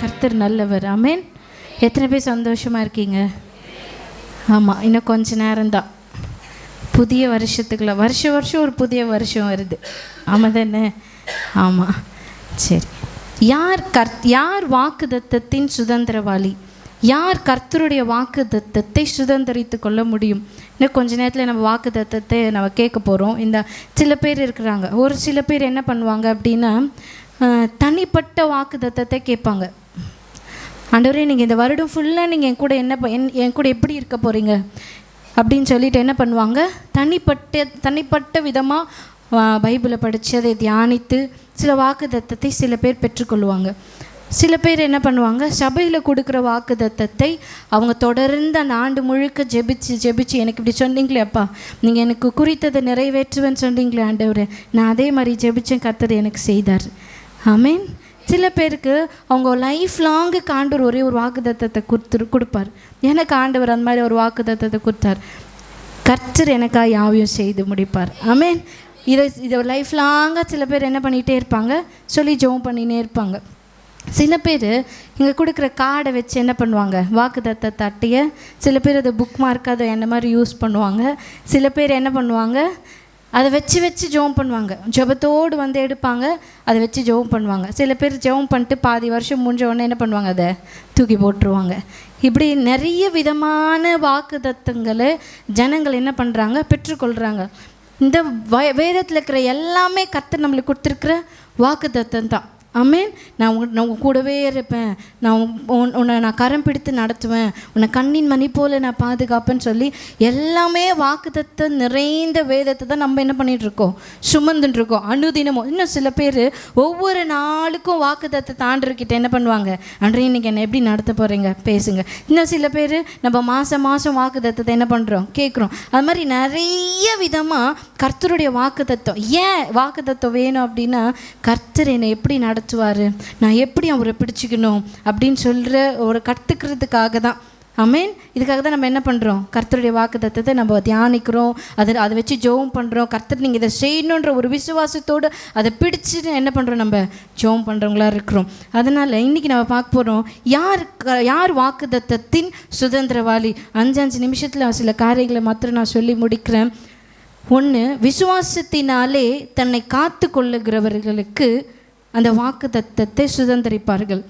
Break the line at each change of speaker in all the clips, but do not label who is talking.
கர்த்தர் நல்லவர். ஆமேன். எத்தனை பேர் சந்தோஷமாக இருக்கீங்க? ஆமாம், இன்னும் கொஞ்ச நேரம்தான் புதிய வருஷத்துக்குள்ள. வருஷம் ஒரு புதிய வருஷம் வருது. ஆமாம் தானே? ஆமாம். சரி, யார் வாக்குத்தத்தத்தின் சுதந்திரவாளி? யார் கர்த்தருடைய வாக்குத்தத்தத்தை சுதந்திரித்து கொள்ள முடியும்? இன்னும் கொஞ்ச நேரத்தில் நம்ம வாக்குத்தத்தத்தை நம்ம கேட்க போகிறோம். இந்த சில பேர் இருக்கிறாங்க, ஒரு சில பேர் என்ன பண்ணுவாங்க அப்படின்னா, தனிப்பட்ட வாக்குத்தத்தத்தை கேட்பாங்க. ஆண்டவரே, நீங்கள் இந்த வருடம் ஃபுல்லாக நீங்கள் என் கூட எப்படி இருக்க போகிறீங்க அப்படின்னு சொல்லிட்டு என்ன பண்ணுவாங்க, தனிப்பட்ட விதமாக பைபிளை படித்து அதை தியானித்து சில வாக்குத்தத்தத்தை சில பேர் பெற்றுக்கொள்வாங்க. சில பேர் என்ன பண்ணுவாங்க, சபையில் கொடுக்குற வாக்குத்தத்தத்தை அவங்க தொடர்ந்து அந்த ஆண்டு முழுக்க ஜெபிச்சு எனக்கு இப்படி சொன்னீங்களே அப்பா, நீங்கள் எனக்கு குறித்ததை நிறைவேற்றுவேன்னு சொன்னீங்களே ஆண்டவரே, நான் அதே மாதிரி ஜெபிச்சேன், கர்த்தர் எனக்கு செய்தார். ஆமேன். சில பேருக்கு அவங்க லைஃப் லாங்குக்கு ஆண்டவர் ஒரே ஒரு வாக்குத்தத்தத்தை கொடுப்பார். எனக்கு ஆண்டவர் அந்த மாதிரி ஒரு வாக்குத்தத்தத்தை கொடுத்தார், கர்த்தர் எனக்காக யாவையும் செய்து முடிப்பார். ஆமேன். இதை லைஃப் லாங்காக சில பேர் என்ன பண்ணிகிட்டே இருப்பாங்க, சொல்லி ஜெபம் பண்ணினே இருப்பாங்க. சில பேர் இங்கே கொடுக்குற கார்டை வச்சு என்ன பண்ணுவாங்க, வாக்குத்தத்தத்தை அட்டையை, சில பேர் அதை புக் மார்க் அதை என்ன மாதிரி யூஸ் பண்ணுவாங்க. சில பேர் என்ன பண்ணுவாங்க, அதை வச்சு ஜெபம் பண்ணுவாங்க. ஜெபத்தோடு வந்து எடுப்பாங்க, அதை வச்சு ஜெபம் பண்ணுவாங்க. சில பேர் ஜெபம் பண்ணிட்டு பாதி வருஷம் முடிஞ்ச உடனே என்ன பண்ணுவாங்க, அதை தூக்கி போட்டுருவாங்க. இப்படி நிறைய விதமான வாக்குத்தத்தங்களை ஜனங்கள் என்ன பண்ணுறாங்க, பெற்றுக்கொள்கிறாங்க. இந்த வேதத்தில் இருக்கிற எல்லாமே கர்த்தர் நம்மளுக்கு கொடுத்துருக்குற வாக்குத்தத்தம் தான். ஆமேன். நான் உங்கள் கூடவே இருப்பேன், உன்னை கரம் பிடித்து நடத்துவேன், உன்னை கண்ணின் மணி போல் நான் பாதுகாப்பேன்னு சொல்லி எல்லாமே வாக்குத்தத்தம் நிறைந்த வேதத்தை தான் நம்ம என்ன பண்ணிகிட்ருக்கோம், சுமந்துட்டுருக்கோம் அனுதினமும். இன்னும் சில பேர் ஒவ்வொரு நாளுக்கும் வாக்குத்தத்தை தாண்டிருக்கிட்ட என்ன பண்ணுவாங்க, அன்றைய இன்றைக்கி என்னை எப்படி நடத்த போகிறீங்க பேசுங்க. இன்னும் சில பேர் நம்ம மாதம் வாக்குத்தத்தத்தை என்ன பண்ணுறோம், கேட்குறோம். அது மாதிரி நிறைய விதமாக கர்த்தருடைய வாக்குத்தத்தம். ஏன் வாக்குத்தத்தம் வேணும் அப்படின்னா, கர்த்தர் என்னை எப்படி நடத்துவார், நான் எப்படி அவரை பிடிச்சிக்கணும் அப்படின்னு சொல்கிற ஒரு கற்றுக்கிறதுக்காக தான். ஆமேன். இதுக்காக தான் நம்ம என்ன பண்ணுறோம், கர்த்தருடைய வாக்குத்தத்தத்தை நம்ம தியானிக்கிறோம், அதை வச்சு ஜெபம் பண்ணுறோம். கர்த்தர் நீங்கள் இதை செய்யணுன்ற ஒரு விசுவாசத்தோடு அதை பிடிச்சிட்டு என்ன பண்ணுறோம், நம்ம ஜெபம் பண்ணுறவங்களா இருக்கிறோம். அதனால் இன்றைக்கி நம்ம பார்க்க போகிறோம், யார் வாக்குத்தத்தத்தின் சுதந்திரவாளி. 5 நிமிஷத்தில் சில காரியங்களை மாத்திரம் நான் சொல்லி முடிக்கிறேன். 1, விசுவாசத்தினாலே தன்னை காத்து கொள்ளுகிறவர்களுக்கு அந்த வாக்குத்தத்தத்தை சுதந்திரிப்பார்கள்.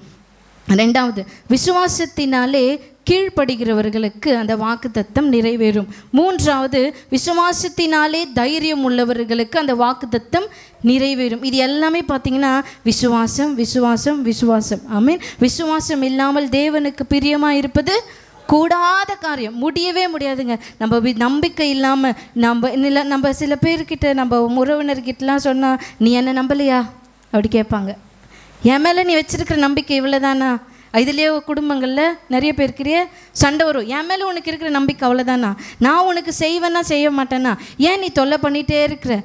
2, விசுவாசத்தினாலே கீழ்ப்படுகிறவர்களுக்கு அந்த வாக்குத்தத்தம் நிறைவேறும். 3, விசுவாசத்தினாலே தைரியம் உள்ளவர்களுக்கு அந்த வாக்குத்தத்தம் நிறைவேறும். இது எல்லாமே பார்த்தீங்கன்னா விசுவாசம் விசுவாசம் விசுவாசம். ஆமீன். விசுவாசம் இல்லாமல் தேவனுக்கு பிரியமாக இருப்பது கூடாத காரியம், முடியவே முடியாதுங்க. நம்ம நம்பிக்கை இல்லாமல் நம்ம சில பேர்கிட்ட, நம்ம உறவினர்கிட்டலாம் சொன்னால், நீ என்ன நம்பலையா அப்படி கேட்பாங்க. என் மேலே நீ வச்சுருக்கிற நம்பிக்கை இவ்வளோதானா? இதுலேயே குடும்பங்களில் நிறைய பேருக்கிறிய சண்டை வரும். என் மேலே உனக்கு இருக்கிற நம்பிக்கை அவ்வளோதானா? நான் உனக்கு செய்வேன்னா செய்ய மாட்டேன்னா? ஏன் நீ தொல்லை பண்ணிகிட்டே இருக்கிற?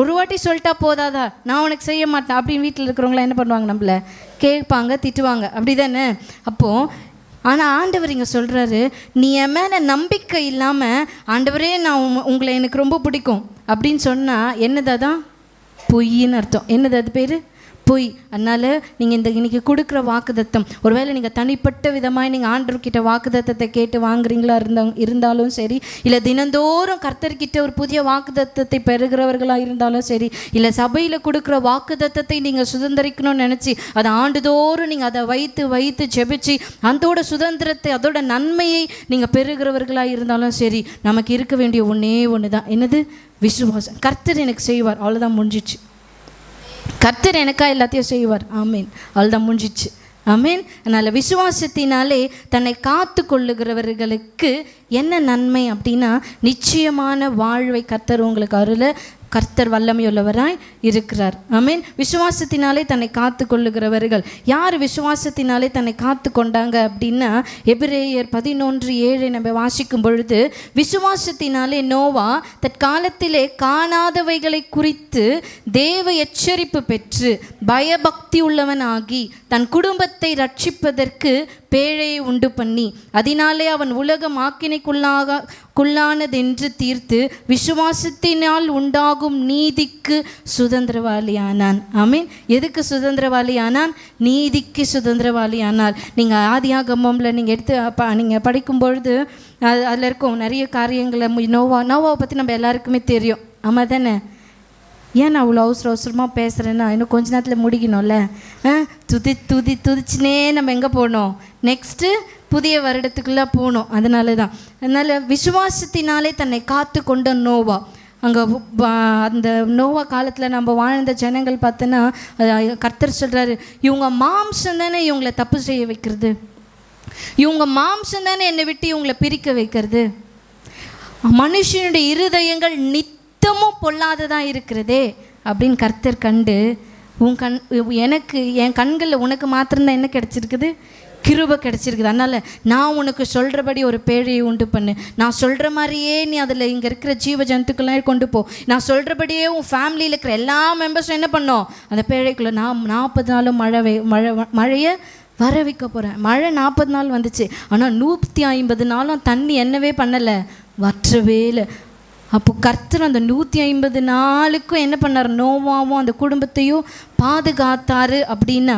ஒரு வாட்டி சொல்லிட்டா போதாதா, நான் உனக்கு செய்ய மாட்டேன் அப்படின்னு வீட்டில் இருக்கிறவங்களாம் என்ன பண்ணுவாங்க, நம்மளை கேட்பாங்க, திட்டுவாங்க. அப்படி தானே? அப்போது ஆனால் ஆண்டவர் இங்கே சொல்கிறாரு, நீ என் மேலே நம்பிக்கை இல்லாமல், ஆண்டவரே நான் உங்களை எனக்கு ரொம்ப பிடிக்கும் அப்படின்னு சொன்னால் என்னதான் பொய்ன்னு அர்த்தம். என்னது அது பேர்? பொய். அதனால் நீங்கள் இன்றைக்கி கொடுக்குற வாக்குத்தத்தம், ஒருவேளை நீங்கள் தனிப்பட்ட விதமாக நீங்கள் ஆண்டவர்கிட்ட வாக்குத்தத்தத்தை கேட்டு வாங்குறீங்களா இருந்தாலும் சரி, இல்லை தினந்தோறும் கர்த்தர்கிட்ட ஒரு புதிய வாக்குத்தத்தத்தை பெறுகிறவர்களாக இருந்தாலும் சரி, இல்லை சபையில் கொடுக்குற வாக்குத்தத்தத்தை நீங்கள் சுதந்திரிக்கணும்னு நினச்சி அதை ஆண்டுதோறும் நீங்கள் அதை வைத்து ஜெபிச்சு அதோட சுதந்திரத்தை, அதோட நன்மையை நீங்கள் பெறுகிறவர்களாக இருந்தாலும் சரி, நமக்கு இருக்க வேண்டிய ஒன்று தான். என்னது? விசுவாசம். கர்த்தர் எனக்கு செய்வார், அவ்வளோதான், முடிஞ்சிச்சு. கர்த்தர் எனக்கா எல்லாத்தையும் செய்வார். ஆமீன். அவ்வளோதான், முடிஞ்சிச்சு. ஆமீன். அதனால் விசுவாசத்தினாலே தன்னை காத்து கொள்ளுகிறவர்களுக்கு என்ன நன்மை அப்படின்னா, நிச்சயமான வாழ்வை கர்த்தர் உங்களுக்கு அருள கர்த்தர் வல்லமையுள்ளவராய் இருக்கிறார். ஆமீன். விசுவாசத்தினாலே தன்னை காத்து கொள்ளுகிறவர்கள் யார்? விசுவாசத்தினாலே தன்னை காத்து கொண்டாங்க அப்படின்னா, எபிரேயர் 11:7 நம்ம வாசிக்கும் பொழுது, விசுவாசத்தினாலே நோவா தற்காலத்திலே காணாதவைகளை குறித்து தேவ எச்சரிப்பு பெற்று பயபக்தி உள்ளவனாகி தன் குடும்பத்தை ரட்சிப்பதற்கு பேழையை உண்டு பண்ணி அதனாலே அவன் உலகம் ஆக்கினைக்குள்ளானதென்று தீர்த்து விசுவாசத்தினால் உண்டாகும் உண்டாகும் நீதிக்கு சுதந்திரவாளியானான். ஆமீன். எதுக்கு சுதந்திரவாளியானான்? நீதிக்கு சுதந்திரவாளியானால். நீங்கள் ஆதியாகமம்ல நீங்கள் எடுத்து நீங்கள் படிக்கும் பொழுது அதில் இருக்கும் நிறைய காரியங்களை. நோவாவை பற்றி நம்ம எல்லாருக்குமே தெரியும். ஆமாம் தானே? ஏன் நான் அவ்வளோ அவசரமாக பேசுகிறேன்னா இன்னும் கொஞ்ச நேரத்தில் முடிக்கணும்ல. துதிச்சுனே நம்ம எங்கே போகணும்? நெக்ஸ்ட்டு புதிய வருடத்துக்குள்ளே போகணும். அதனால் விசுவாசத்தினாலே தன்னை காத்து கொண்ட நோவா. அங்கே அந்த நோவா காலத்தில் நம்ம வாழ்ந்த ஜனங்கள் பார்த்தோன்னா கர்த்தர் சொல்கிறாரு, இவங்க மாம்சம் தானே இவங்களை தப்பு செய்ய வைக்கிறது, இவங்க மாம்சம் தானே என்னை விட்டு இவங்களை பிரிக்க வைக்கிறது. மனுஷனுடைய இருதயங்கள் நித்தமும் பொல்லாததான் இருக்கிறதே அப்படின்னு கர்த்தர் கண்டு, எனக்கு என் கண்களில் உனக்கு மாத்திரம்தான் என்ன கிடச்சிருக்குது? கிருபை கிடச்சிருக்குது. அதனால் நான் உனக்கு சொல்கிறபடி ஒரு பேழையை உண்டு பண்ணு, நான் சொல்கிற மாதிரியே நீ அதில் இங்கே இருக்கிற ஜீவ ஜந்துக்கெல்லாம் கொண்டு போ, நான் சொல்கிறபடியே உன் ஃபேமிலியில் இருக்கிற எல்லா மெம்பர்ஸும் என்ன பண்ணோம்? அந்த பேழைக்குள்ளே நான் 40 நாளும் மழையை வர வைக்க போகிறேன். மழை 40 நாள் வந்துச்சு, ஆனால் 150 நாளும் தண்ணி என்னவே பண்ணலை, வற்றவே இல்லை. அப்போ கர்த்தர் அந்த 150 நாளுக்கும் என்ன பண்ணார்? நோவாவும் அந்த குடும்பத்தையும் பாதுகாத்தாரு. அப்படின்னா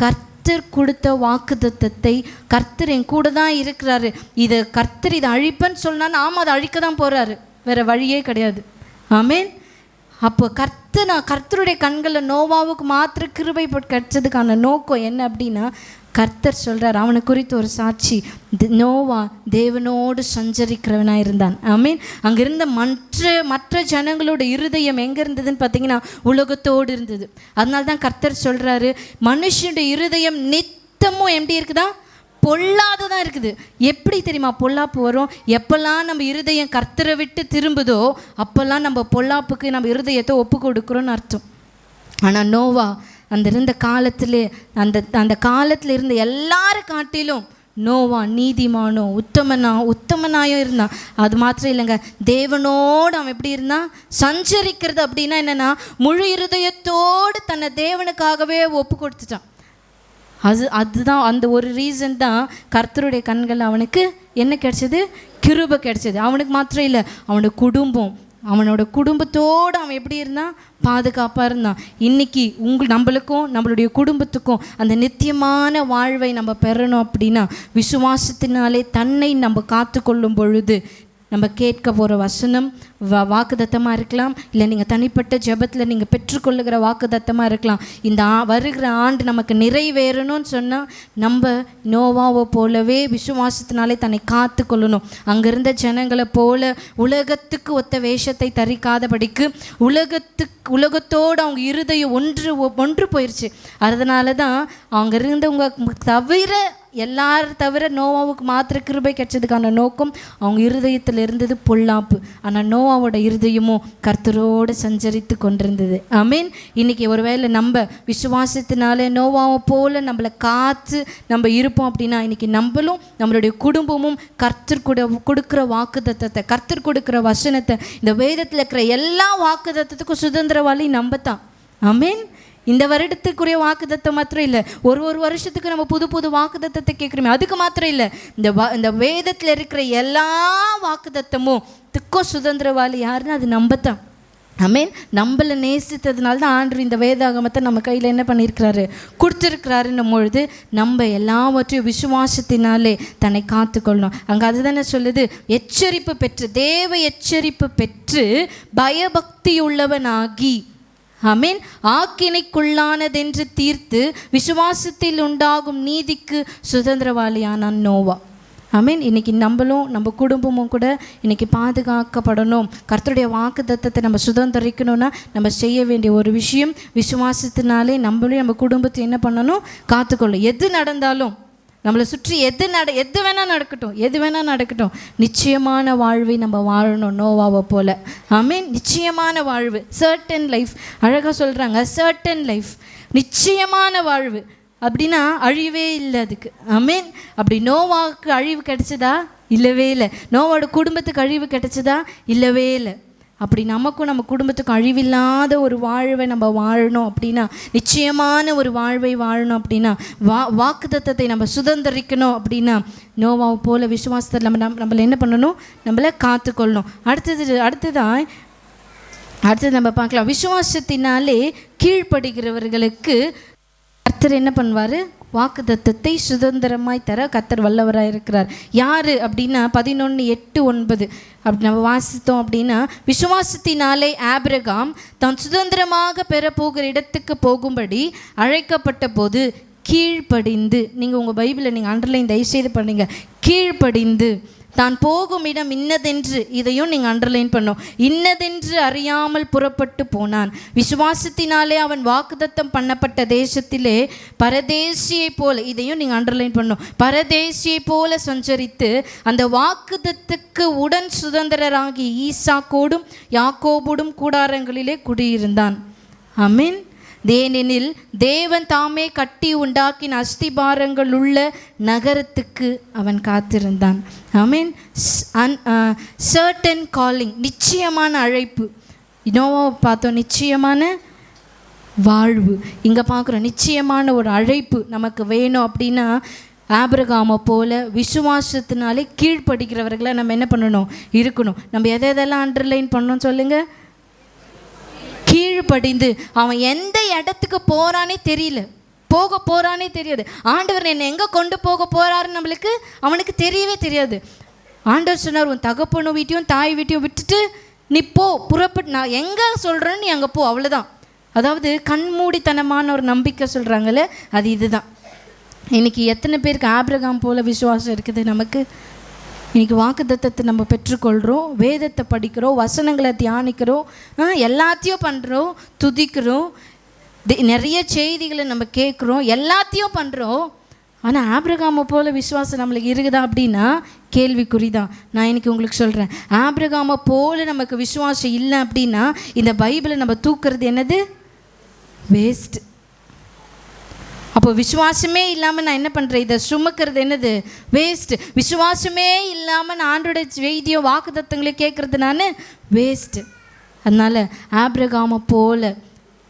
கர்த்தர் கொடுத்த வாக்குத்தத்தத்தை, கர்த்தர் என் கூட தான் இருக்கிறாரு, கர்த்தர் இதை அழிப்பேன்னு சொன்னான்னு, ஆமாம் அதை அழிக்க தான் போகிறாரு, வேறு வழியே கிடையாது. ஆமேன். அப்போ கர்த்தருடைய கண்களில் நோவாவுக்கு மாத்திர கிருபை கிடைச்சதுக்கான நோக்கம் என்ன அப்படின்னா, கர்த்தர் சொல்கிறார், அவனை குறித்து ஒரு சாட்சி, நோவா தேவனோடு சஞ்சரிக்கிறவனாக இருந்தான். ஆமீன். அங்கே இருந்த மற்ற ஜனங்களோட இருதயம் எங்கே இருந்ததுன்னு பார்த்தீங்கன்னா உலகத்தோடு இருந்தது. அதனால தான் கர்த்தர் சொல்கிறாரு, மனுஷனுடைய இருதயம் நித்தமும் எப்படி இருக்குதா? பொல்லாததான் இருக்குது. எப்படி தெரியுமா பொல்லாப்பு வரும்? எப்பெல்லாம் நம்ம இருதயம் கர்த்தரை விட்டு திரும்புதோ அப்போல்லாம் நம்ம பொல்லாப்புக்கு நம்ம இருதயத்தை ஒப்பு கொடுக்குறோன்னு அர்த்தம். ஆனால் நோவா அந்த இருந்த காலத்திலே அந்த காலத்தில் இருந்த எல்லாரும் காட்டிலும் நோவா நீதிமானோ உத்தமனாயும் இருந்தான். அது மாத்திரம் இல்லைங்க, தேவனோடு அவன் எப்படி இருந்தான்? சஞ்சரிக்கிறது அப்படின்னா என்னென்னா, முழு இருதயத்தோடு தன்னை தேவனுக்காகவே ஒப்பு கொடுத்துட்டான். அதுதான் அந்த ஒரு ரீசன் தான் கர்த்தருடைய கண்கள் அவனுக்கு என்ன கிடைச்சது? கிருபை கிடைச்சது. அவனுக்கு மாத்திரம் இல்லை, அவனோட குடும்பத்தோடு அவன் எப்படி இருந்தான்? பாதுகாப்பாக இருந்தான். இன்றைக்கி நம்மளுக்கும் நம்மளுடைய குடும்பத்துக்கும் அந்த நித்தியமான வாழ்வை நம்ம பெறணும் அப்படின்னா விசுவாசத்தினாலே தன்னை நம்ம காத்து கொள்ளும் பொழுது நம்ம கேட்க போகிற வசனம் வாக்குத்தத்தமாக இருக்கலாம், இல்லை நீங்கள் தனிப்பட்ட ஜெபத்தில் நீங்கள் பெற்றுக்கொள்ளுகிற வாக்குத்தத்தமாக இருக்கலாம். இந்த வருகிற ஆண்டு நமக்கு நிறைவேறணும்னு சொன்னால் நம்ம நோவாவை போலவே விசுவாசத்தினாலே தன்னை காத்து கொள்ளணும். அங்கே இருந்த ஜனங்களை போல உலகத்துக்கு ஒத்த வேஷத்தை தரிக்காதபடிக்கு உலகத்தோடு அவங்க இருதயம் ஒன்று போயிடுச்சு. அதனால தான் அவங்க இருந்தவங்க எல்லாரும் தவிர நோவாவுக்கு மாத்திர கிருபை கிடைச்சதுக்கான நோக்கம் அவங்க இருதயத்தில் இருந்தது பொல்லாப்பு. ஆனால் நோவாவோட இருதயமும் கர்த்தரோடு சஞ்சரித்து கொண்டிருந்தது. ஆமீன். இன்றைக்கி ஒருவேளை நம்ம விசுவாசத்தினால நோவாவை போல நம்மளை காத்து நம்ம இருப்போம் அப்படின்னா இன்றைக்கி நம்மளும் நம்மளுடைய குடும்பமும் கர்த்தர் கொடுக்குற வாக்குத்தத்தத்தை, கர்த்தர் கொடுக்குற வசனத்தை, இந்த வேதத்தில் இருக்கிற எல்லா வாக்குத்தத்தத்துக்கும் சுதந்திரவாளி நம்ம தான். ஆமீன். இந்த வருடத்துக்குரிய வாக்குத்தத்தம் மாத்திரம் இல்லை, ஒரு வருஷத்துக்கு நம்ம புது வாக்குத்தத்தத்தை கேட்குறோமே அதுக்கு மாத்திரம் இல்லை, இந்த வேதத்தில் இருக்கிற எல்லா வாக்குத்தத்தமும் சுதந்திரவாளி யாருன்னு அது நம்ம தான். ஆமீன். நம்மளை நேசித்ததுனால தான் ஆண்டு இந்த வேதாகமத்தை நம்ம கையில் என்ன பண்ணியிருக்கிறாரு? கொடுத்துருக்கிறாருன்னும் பொழுது நம்ம எல்லாவற்றையும் விசுவாசத்தினாலே தன்னை காத்துக்கொள்ளணும். அங்கே அதுதானே சொல்லுது, எச்சரிப்பு பெற்று, தேவ எச்சரிப்பு பெற்று பயபக்தி உள்ளவனாகி, ஆமீன், ஆக்கினைக்குள்ளானதென்று தீர்த்து விசுவாசத்தில் உண்டாகும் நீதிக்கு சுதந்திரவாளியானான் நோவா. ஆமீன். இன்றைக்கி நம்மளும் நம்ம குடும்பமும் கூட இன்றைக்கி பாதுகாக்கப்படணும். கர்த்தருடைய வாக்குத்தத்தத்தை நம்ம சுதந்திரிக்கணும்னா நம்ம செய்ய வேண்டிய ஒரு விஷயம், விசுவாசத்தினாலே நம்மளும் நம்ம குடும்பத்தை என்ன பண்ணணும்? காத்துக்கொள்ளும். எது நடந்தாலும் நம்மளை சுற்றி எது வேணால் நடக்கட்டும், நிச்சயமான வாழ்வை நம்ம வாழணும் நோவாவை போல். ஆமீன். நிச்சயமான வாழ்வு, சர்டன் லைஃப். அழகாக சொல்கிறாங்க, சர்டன் லைஃப், நிச்சயமான வாழ்வு அப்படின்னா அழிவே இல்லை அதுக்கு. ஆமீன். அப்படி நோவாவுக்கு அழிவு கிடைச்சதா? இல்லவே இல்லை. நோவாவோட குடும்பத்துக்கு அழிவு கிடைச்சதா? இல்லவே இல்லை. அப்படி நமக்கும் நம்ம குடும்பத்துக்கும் அழிவில்லாத ஒரு வாழ்வை நம்ம வாழணும் அப்படின்னா, நிச்சயமான ஒரு வாழ்வை வாழணும் அப்படின்னா, வாக்குத்தத்தத்தை நம்ம சுதந்திரிக்கணும் அப்படின்னா நோவாவை போல விசுவாசத்தை நம்மளை என்ன பண்ணணும்? நம்மளை காத்துக்கொள்ளணும். அடுத்ததான் அடுத்தது நம்ம பார்க்கலாம், விசுவாசத்தினாலே கீழ்ப்படுகிறவர்களுக்கு கர்த்தர் என்ன பண்ணுவார்? வாக்குத்தத்தத்தை சுதந்திரமாய் தர கர்த்தர் வல்லவராக இருக்கிறார். யார் அப்படின்னா 11:8-9 அப்படி நம்ம வாசித்தோம் அப்படின்னா, விசுவாசத்தினாலே ஆபிரகாம் தான் சுதந்திரமாக பெறப்போகிற இடத்துக்கு போகும்படி அழைக்கப்பட்ட போது கீழ்ப்படிந்து, நீங்கள் உங்கள் பைபிளை நீங்கள் அண்டர்லைன் தயவுசெய்து பண்ணுங்க, கீழ்ப்படிந்து தான் போகும் இடம் இன்னதென்று, இதையும் நீங்கள் அண்டர்லைன் பண்ணோம், இன்னதென்று அறியாமல் புறப்பட்டு போனான். விசுவாசத்தினாலே அவன் வாக்குத்தத்தம் பண்ணப்பட்ட தேசத்திலே பரதேசியை போல, இதையும் நீங்கள் அண்டர்லைன் பண்ணோம், பரதேசியை போல சஞ்சரித்து அந்த வாக்குத்தத்துக்கு உடன் சுதந்திரராகி ஈசாக்கோடும் யாக்கோபோடும் கூடாரங்களிலே குடியிருந்தான். ஆமென். ஏனெனில் தேவன் தாமே கட்டி உண்டாக்கின அஸ்திபாரங்கள் உள்ள நகரத்துக்கு அவன் காத்திருந்தான். ஆமென். சர்டன் காலிங், நிச்சயமான அழைப்பு. இன்னோவா பார்த்தோம், நிச்சயமான வாழ்வு. இங்கே பார்க்குறோம், நிச்சயமான ஒரு அழைப்பு நமக்கு வேணும் அப்படின்னா ஆபிரகாமை போல விசுவாசத்தினாலே கீழ்ப்படுகிறவர்களை நம்ம என்ன பண்ணணும்? இருக்கணும். நம்ம எதெல்லாம் அண்டர்லைன் பண்ணோம் சொல்லுங்கள்? கீழ்ப்படிந்து. அவன் எந்த இடத்துக்கு போகிறானே தெரியல, போக போகிறானே தெரியாது. ஆண்டவர் என்னை எங்கே கொண்டு போக போகிறாருன்னு நம்மளுக்கு அவனுக்கு தெரியவே தெரியாது. ஆண்டவர் சொன்னார், உன் தகப்பனும் வீட்டையும் தாய் வீட்டையும் விட்டுட்டு நீ போ, புறப்பட்டு நான் எங்கே சொல்கிறேன்னு நீ அங்கே போ, அவ்வளோதான். அதாவது கண்மூடித்தனமான ஒரு நம்பிக்கை சொல்கிறாங்களே, அது இதுதான். இன்றைக்கி எத்தனை பேருக்கு ஆபிரகாம் போல் விசுவாசம் இருக்குது? நமக்கு இன்றைக்கி வாக்குத்தத்தத்தை நம்ம பெற்றுக்கொள்கிறோம், வேதத்தை படிக்கிறோம், வசனங்களை தியானிக்கிறோம், எல்லாத்தையும் பண்ணுறோம், துதிக்கிறோம், நிறைய செய்திகளை நம்ம கேட்குறோம், எல்லாத்தையும் பண்ணுறோம். ஆனால் ஆபிரகாமை போல் விசுவாசம் நம்மளுக்கு இருக்குதா அப்படின்னா கேள்விக்குறிதான். நான் இன்றைக்கி உங்களுக்கு சொல்கிறேன், ஆபிரகாமை போல் நமக்கு விசுவாசம் இல்லை அப்படின்னா இந்த பைபிளை நம்ம தூக்குறது என்னது? வேஸ்ட். அப்போ விசுவாசமே இல்லாமல் நான் என்ன பண்ணுறேன்? இதை சுமக்கிறது என்னது? வேஸ்ட்டு. விசுவாசமே இல்லாமல் நான் ஆண்டோட செய்தியோ வாக்குத்தத்தங்களையும் கேட்குறது நான் வேஸ்ட்டு. அதனால் ஆபிரகாமை போல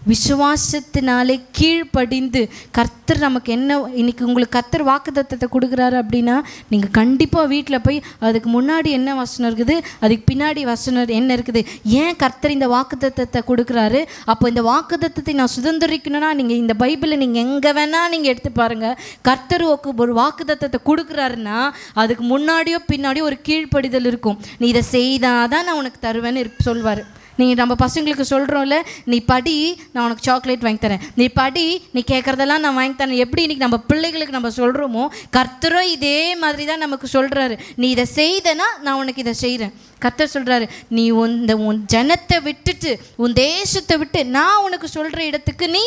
விசுவாசத்தினாலே கீழ்ப்படிந்து கர்த்தர் நமக்கு என்ன இன்றைக்கி உங்களுக்கு கர்த்தர் வாக்குத்தத்தத்தை கொடுக்குறாரு அப்படின்னா நீங்கள் கண்டிப்பாக வீட்டில் போய் அதுக்கு முன்னாடி என்ன வசனம் இருக்குது, அதுக்கு பின்னாடி வசனம் என்ன இருக்குது, ஏன் கர்த்தர் இந்த வாக்குத்தத்தத்தை கொடுக்குறாரு, அப்போ இந்த வாக்குத்தத்தத்தை நான் சுதந்திரிக்கணும்னா நீங்கள் இந்த பைபிளை நீங்கள் எங்கே வேணால் நீங்கள் எடுத்து பாருங்கள். கர்த்தர் ஒரு வாக்குத்தத்தத்தை கொடுக்குறாருன்னா அதுக்கு முன்னாடியோ பின்னாடியோ ஒரு கீழ்ப்படிதல் இருக்கும். நீ இதை செய்தால் தான் நான் உனக்கு தருவேன்னு சொல்வார். நீங்கள் நம்ம பசங்களுக்கு சொல்கிறோம்ல, நீ படி நான் உனக்கு சாக்லேட் வாங்கி தரேன், நீ படி நீ கேட்குறதெல்லாம் நான் வாங்கி தரேன். எப்படி இன்றைக்கி நம்ம பிள்ளைகளுக்கு நம்ம சொல்கிறோமோ கர்த்தரும் இதே மாதிரி தான் நமக்கு சொல்கிறாரு. நீ இதை செய்தனா நான் உனக்கு இதை செய்கிறேன். கர்த்தர் சொல்கிறாரு, நீ உன் ஜனத்தை விட்டுட்டு உன் தேசத்தை விட்டு நான் உனக்கு சொல்கிற இடத்துக்கு நீ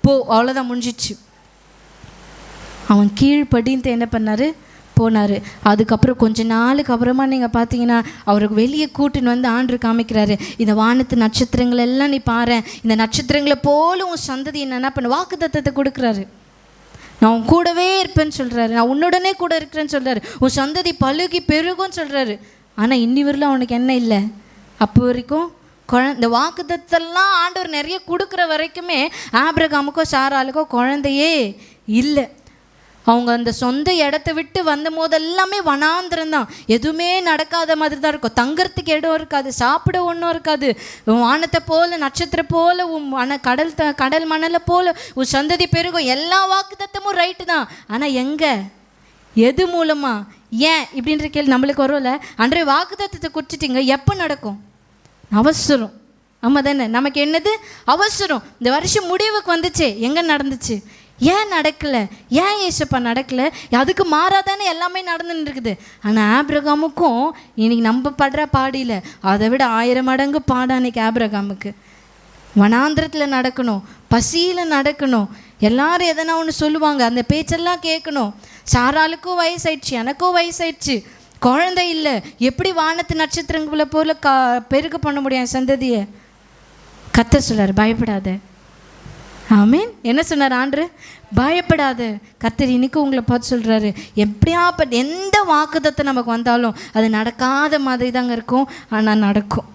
போ, அவ்வளோதான், முடிஞ்சிச்சு. அவன் கீழ்ப்படிந்து என்ன பண்ணார்? போனார். அதுக்கப்புறம் கொஞ்ச நாளுக்கு அப்புறமா நீங்கள் பார்த்தீங்கன்னா அவருக்கு வெளியே கூட்டின்னு வந்து ஆண்டு காமிக்கிறாரு, இந்த வானத்து நட்சத்திரங்கள் எல்லாம் நீ பாரு, இந்த நட்சத்திரங்களை போல உன் சந்ததி என்ன பண்ண வாக்குத்தத்தத்தை கொடுக்குறாரு. நான் உன் கூடவே இருப்பேன்னு சொல்கிறாரு, நான் உன்னுடனே கூட இருக்கிறேன்னு சொல்கிறாரு, உன் சந்ததி பழுகி பெருகும்னு சொல்கிறாரு. ஆனால் இன்னி வரலும் அவனுக்கு என்ன இல்லை? அப்போ வரைக்கும் இந்த வாக்குத்தத்தெல்லாம் ஆண்டவர் நிறைய கொடுக்குற வரைக்குமே ஆபிரகாமுக்கோ சாராளுக்கோ குழந்தையே இல்லை. அவங்க அந்த சொந்த இடத்த விட்டு வந்த போதெல்லாமே வனாந்திரம் தான், எதுவுமே நடக்காத மாதிரி தான் இருக்கும். தங்கறதுக்கு இடம் இருக்காது, சாப்பிட ஒன்றும் இருக்காது. வானத்தை போல நட்சத்திரம் போல உன் கடல் மணலை போல உன் சந்ததி பெருகும். எல்லா வாக்குத்தத்தமும் ரைட்டு தான். ஆனால் எங்கே, எது மூலமா, ஏன் இப்படின்ற கேள்வி நம்மளுக்கு வரும்ல. அன்றைய வாக்குத்தத்தத்தை குறிச்சிட்டிங்க, எப்போ நடக்கும்? அவசரம். ஆமாம் தானே, நமக்கு என்னது அவசரம். இந்த வருஷம் முடிவுக்கு வந்துச்சு, எங்கே நடந்துச்சு? ஏன் நடக்கலை? ஏன் ஏசப்பா நடக்கலை? அதுக்கு மாறாதானே எல்லாமே நடந்துன்னு இருக்குது. ஆனால் ஆபிரகாமுக்கும் இன்னைக்கு நம்ம படுற பாடியில் அதை விட 1000 மடங்கு பாடம் அன்னைக்கு ஆபிரகாமுக்கு. வனாந்திரத்தில் நடக்கணும், பசியில் நடக்கணும், எல்லாரும் எதனா ஒன்று சொல்லுவாங்க, அந்த பேச்செல்லாம் கேட்கணும். சாராளுக்கும் வயசாயிடுச்சு, எனக்கும் வயசாயிடுச்சு, குழந்தை இல்லை, எப்படி வானத்து நட்சத்திரங்களை போல பெருக பண்ண முடியும் சந்ததியை? கர்த்தர் சொல்றாரு, பயப்படாத. ஆமீன். என்ன சொன்னார் ஆண்டவர்? பயப்படாத. கர்த்தர் இன்னைக்கு உங்களை பார்த்து சொல்கிறாரு, எப்படியா எந்த வாக்குத்தத்தம் நமக்கு வந்தாலும் அது நடக்காத மாதிரி தாங்க இருக்கும், ஆனால் நடக்கும்.